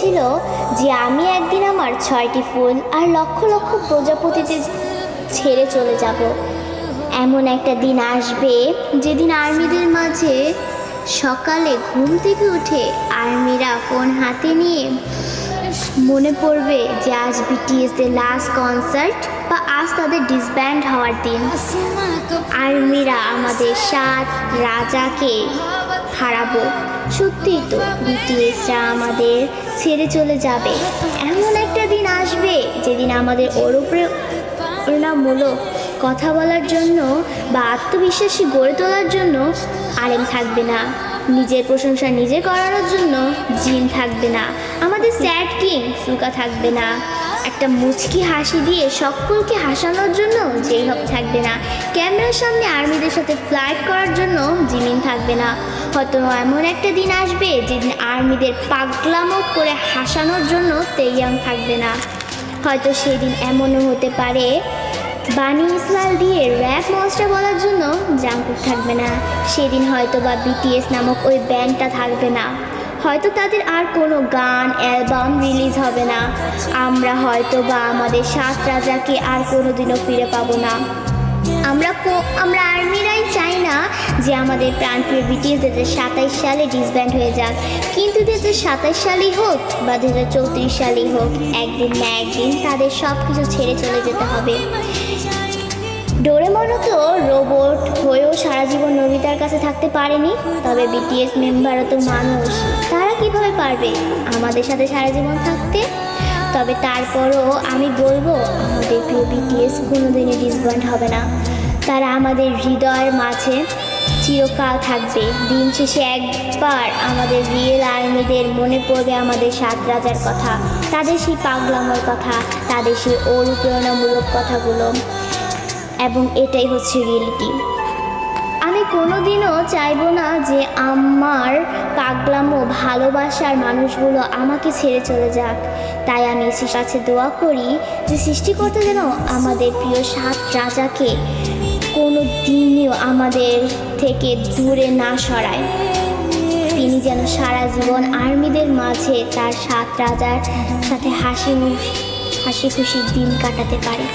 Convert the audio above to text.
বলেছিল যে আমি একদিন আমার 6টি ফুল আর লক্ষ লক্ষ প্রজাপতিতে ছেড়ে চলে যাব। এমন একটা দিন আসবে যেদিন আর্মিদের মাঝে সকালে ঘুম থেকে উঠে আর্মিরা ফোন হাতে নিয়ে মনে পড়বে যে আজ বিটিএসদের লাস্ট কনসার্ট বা আজ তাদের ডিসব্যান্ড হওয়ার দিন। আর্মিরা আমাদের 7 রাজাকে হারাবো। সত্যিই তো বিটিএসরা আমাদের ছেড়ে চলে যাবে। এমন একটা দিন আসবে যেদিন আমাদের অনুপ্রেরণামূলক কথা বলার জন্য বা আত্মবিশ্বাসী গড়ে তোলার জন্য আলেম থাকবে না, নিজের প্রশংসা নিজে করানোর জন্য জিন থাকবে না, আমাদের স্যাড কিং সুকা থাকবে না, একটা মুচকি হাসি দিয়ে সকলকে হাসানোর জন্য যেইভাবে থাকবে না, ক্যামেরার সামনে আর্মিদের সাথে ফ্লাইট করার জন্য জিমিন থাকবে না। হয়তো এমন একটা দিন আসবে যেদিন আর্মিদের পাগলামো করে হাসানোর জন্য তেইয়াং থাকবে না। হয়তো সেদিন এমনও হতে পারে বানি ইসমাইল দিয়ে র্যাপ মনস্টার বলার জন্য জাংকুক থাকবে না। সেদিন হয়তো বা বিটিএস নামক ওই ব্যান্ডটা থাকবে না। হয়তো তাদের আর কোনো গান অ্যালবাম রিলিজ হবে না। আমরা হয়তো বা আমাদের 7 রাজাকে আর কোনোদিনও ফিরে পাবো না। আমরা আর্মিরাই চাই না যে আমাদের প্রাণপ্রিয় বিটিএস 2027 সালে ডিসব্যান্ড হয়ে যাক, কিন্তু 2027 সালেই হোক বা 2034 সালেই হোক, একদিন না একদিন তাদের সব কিছু ছেড়ে চলে যেতে হবে। ডোরেমনও তো রোবট হয়েও সারা জীবন নোবিতার কাছে থাকতে পারেনি, তবে বিটিএস মেম্বারও তো মানুষ, তারা কিভাবে পারবে আমাদের সাথে সারা জীবন থাকতে? তবে তারপরও আমি বলবো আমাদের প্রিয় বিটিএস কোনোদিনই ডিসব্যান্ড হবে না। তারা আমাদের হৃদয়ের মাঝে চিরকাল থাকবে। দিন শেষে একবার আমাদের রিয়েল আর্মিদের মনে পড়বে আমাদের 7 রাজার কথা, তাদের সেই পাগলামোর কথা, তাদের সেই অনুপ্রেরণামূলক কথাগুলো, এবং এটাই হচ্ছে রিয়েলিটি। আমি কোনোদিনও চাইবো না যে আমার পাগলামো ভালোবাসার মানুষগুলো আমাকে ছেড়ে চলে যাক। তাই আমি সৃষ্টির কাছে দোয়া করি যে সৃষ্টিকর্তা যেন আমাদের প্রিয় 7 রাজাকে কোনো দিনও আমাদের থেকে দূরে না সরায়। তিনি যেন সারা জীবন আর্মিদের মাঝে তার 7 রাজার সাথে হাসি খুশি দিন কাটাতে পারে।